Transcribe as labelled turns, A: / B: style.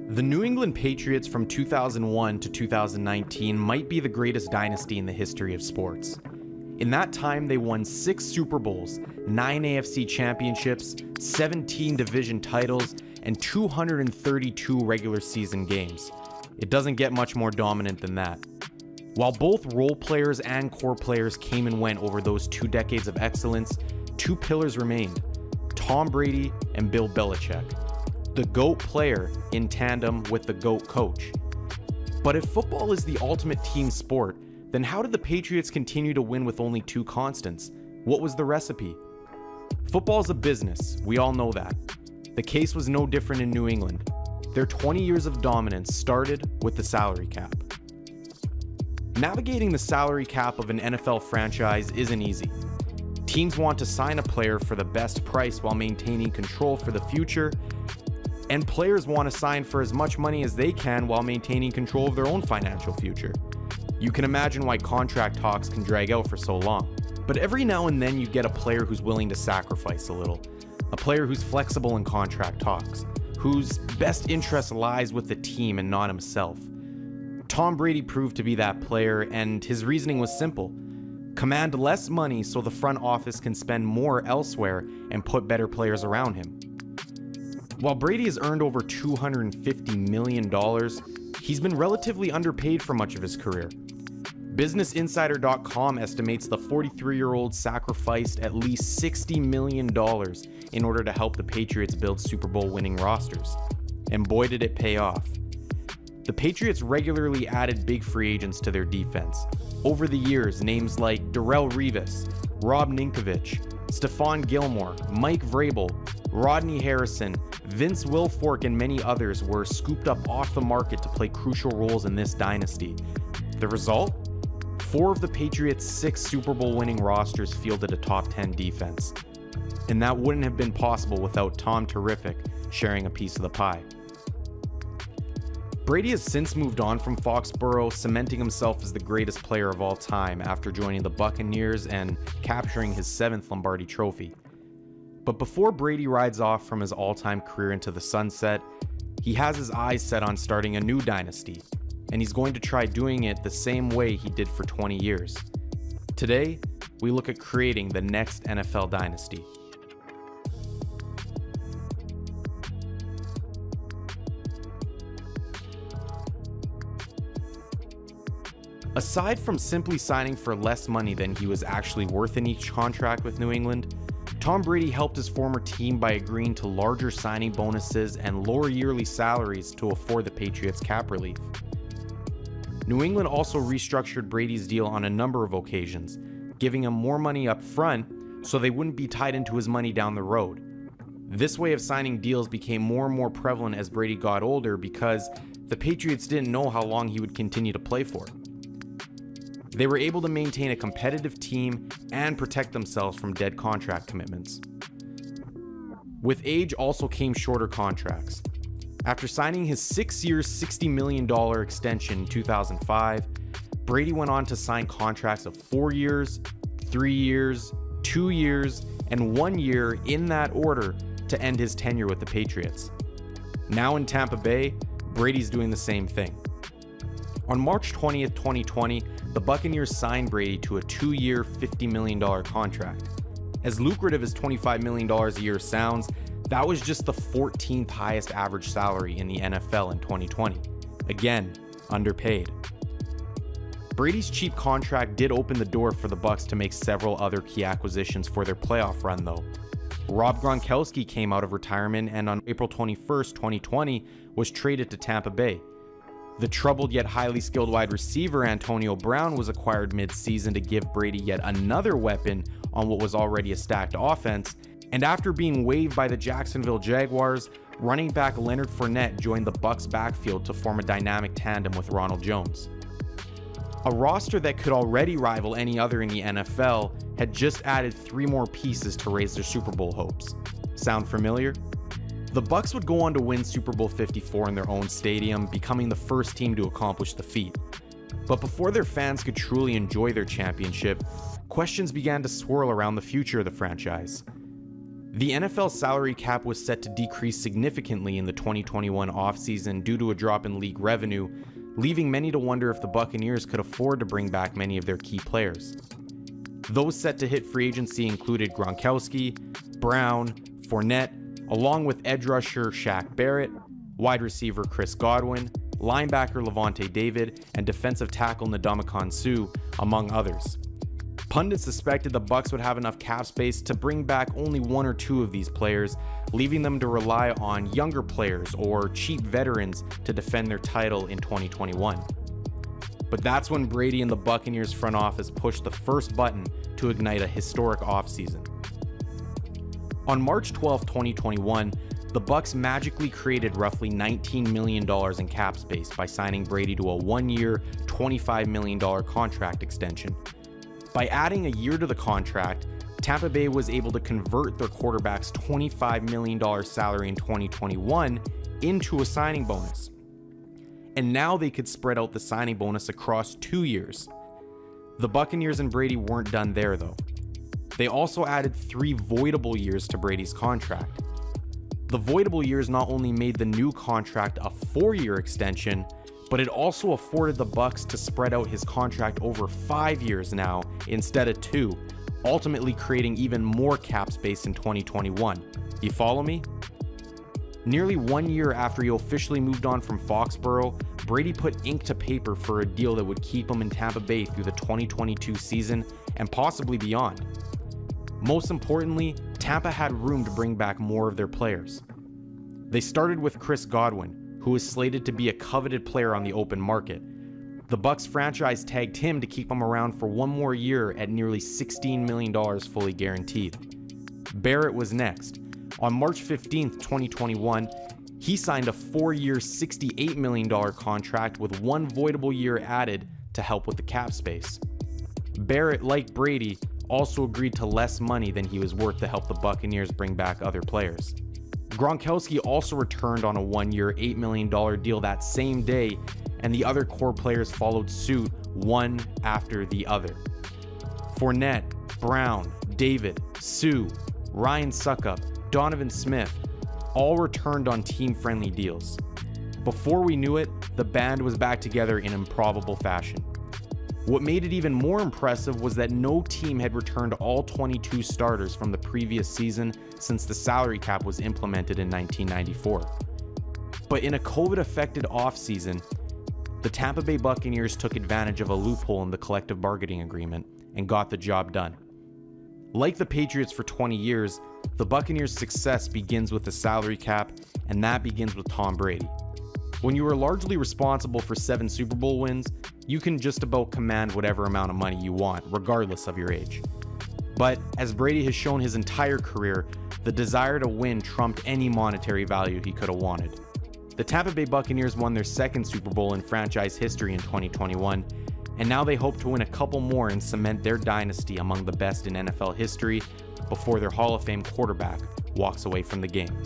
A: The New England Patriots from 2001 to 2019 might be the greatest dynasty in the history of sports. In that time, they won 6 Super Bowls, 9 AFC championships, 17 division titles, and 232 regular season games. It doesn't get much more dominant than that. While both role players and core players came and went over those 2 decades of excellence, 2 pillars remained: Tom Brady and Bill Belichick, the GOAT player in tandem with the GOAT coach. But if football is the ultimate team sport, then how did the Patriots continue to win with only 2 constants? What was the recipe? Football's a business, we all know that. The case was no different in New England. Their 20 years of dominance started with the salary cap. Navigating the salary cap of an NFL franchise isn't easy. Teams want to sign a player for the best price while maintaining control for the future, and players want to sign for as much money as they can while maintaining control of their own financial future. You can imagine why contract talks can drag out for so long. But every now and then you get a player who's willing to sacrifice a little. A player who's flexible in contract talks, whose best interest lies with the team and not himself. Tom Brady proved to be that player, and his reasoning was simple: command less money so the front office can spend more elsewhere and put better players around him. While Brady has earned over $250 million, he's been relatively underpaid for much of his career. BusinessInsider.com estimates the 43-year-old sacrificed at least $60 million in order to help the Patriots build Super Bowl winning rosters. And boy did it pay off. The Patriots regularly added big free agents to their defense. Over the years, names like Darrelle Revis, Rob Ninkovich, Stephon Gilmore, Mike Vrabel, Rodney Harrison, Vince Wilfork, and many others were scooped up off the market to play crucial roles in this dynasty. The result? 4 of the Patriots' 6 Super Bowl winning rosters fielded a top 10 defense. And that wouldn't have been possible without Tom Terrific sharing a piece of the pie. Brady has since moved on from Foxborough, cementing himself as the greatest player of all time after joining the Buccaneers and capturing his 7th Lombardi trophy. But before Brady rides off from his all-time career into the sunset, he has his eyes set on starting a new dynasty, and he's going to try doing it the same way he did for 20 years. Today, we look at creating the next NFL dynasty. Aside from simply signing for less money than he was actually worth in each contract with New England, Tom Brady helped his former team by agreeing to larger signing bonuses and lower yearly salaries to afford the Patriots cap relief. New England also restructured Brady's deal on a number of occasions, giving him more money up front so they wouldn't be tied into his money down the road. This way of signing deals became more and more prevalent as Brady got older because the Patriots didn't know how long he would continue to play for. They were able to maintain a competitive team and protect themselves from dead contract commitments. With age also came shorter contracts. After signing his 6-year, $60 million extension in 2005, Brady went on to sign contracts of 4 years, 3 years, 2 years, and 1 year in that order to end his tenure with the Patriots. Now in Tampa Bay, Brady's doing the same thing. On March 20th, 2020, the Buccaneers signed Brady to a 2-year, $50 million contract. As lucrative as $25 million a year sounds, that was just the 14th highest average salary in the NFL in 2020. Again, underpaid. Brady's cheap contract did open the door for the Bucs to make several other key acquisitions for their playoff run though. Rob Gronkowski came out of retirement and on April 21st, 2020 was traded to Tampa Bay. The troubled yet highly skilled wide receiver Antonio Brown was acquired mid-season to give Brady yet another weapon on what was already a stacked offense, and after being waived by the Jacksonville Jaguars, running back Leonard Fournette joined the Bucs backfield to form a dynamic tandem with Ronald Jones. A roster that could already rival any other in the NFL had just added 3 more pieces to raise their Super Bowl hopes. Sound familiar? The Bucs would go on to win Super Bowl 54 in their own stadium, becoming the first team to accomplish the feat. But before their fans could truly enjoy their championship, questions began to swirl around the future of the franchise. The NFL salary cap was set to decrease significantly in the 2021 offseason due to a drop in league revenue, leaving many to wonder if the Buccaneers could afford to bring back many of their key players. Those set to hit free agency included Gronkowski, Brown, Fournette, along with edge rusher Shaq Barrett, wide receiver Chris Godwin, linebacker Levante David, and defensive tackle Ndamukong Suh, among others. Pundits suspected the Bucs would have enough cap space to bring back only one or two of these players, leaving them to rely on younger players or cheap veterans to defend their title in 2021. But that's when Brady and the Buccaneers front office pushed the first button to ignite a historic offseason. On March 12, 2021, the Bucs magically created roughly $19 million in cap space by signing Brady to a one-year, $25 million contract extension. By adding a year to the contract, Tampa Bay was able to convert their quarterback's $25 million salary in 2021 into a signing bonus. And now they could spread out the signing bonus across 2 years. The Buccaneers and Brady weren't done there though. They also added 3 voidable years to Brady's contract. The voidable years not only made the new contract a 4-year extension, but it also afforded the Bucs to spread out his contract over 5 years now instead of 2, ultimately creating even more cap space in 2021. You follow me? Nearly 1 year after he officially moved on from Foxborough, Brady put ink to paper for a deal that would keep him in Tampa Bay through the 2022 season and possibly beyond. Most importantly, Tampa had room to bring back more of their players. They started with Chris Godwin, who is slated to be a coveted player on the open market. The Bucs franchise tagged him to keep him around for one more year at nearly $16 million fully guaranteed. Barrett was next. On March 15, 2021, he signed a 4-year, $68 million contract with 1 voidable year added to help with the cap space. Barrett, like Brady, also agreed to less money than he was worth to help the Buccaneers bring back other players. Gronkowski also returned on a 1-year, $8 million deal that same day, and the other core players followed suit one after the other. Fournette, Brown, David, Suh, Ryan Suckup, Donovan Smith all returned on team-friendly deals. Before we knew it, the band was back together in improbable fashion. What made it even more impressive was that no team had returned all 22 starters from the previous season since the salary cap was implemented in 1994. But in a COVID-affected offseason, the Tampa Bay Buccaneers took advantage of a loophole in the collective bargaining agreement and got the job done. Like the Patriots for 20 years, the Buccaneers' success begins with the salary cap, and that begins with Tom Brady. When you are largely responsible for 7 Super Bowl wins, you can just about command whatever amount of money you want, regardless of your age. But as Brady has shown his entire career, the desire to win trumped any monetary value he could have wanted. The Tampa Bay Buccaneers won their 2nd Super Bowl in franchise history in 2021, and now they hope to win a couple more and cement their dynasty among the best in NFL history before their Hall of Fame quarterback walks away from the game.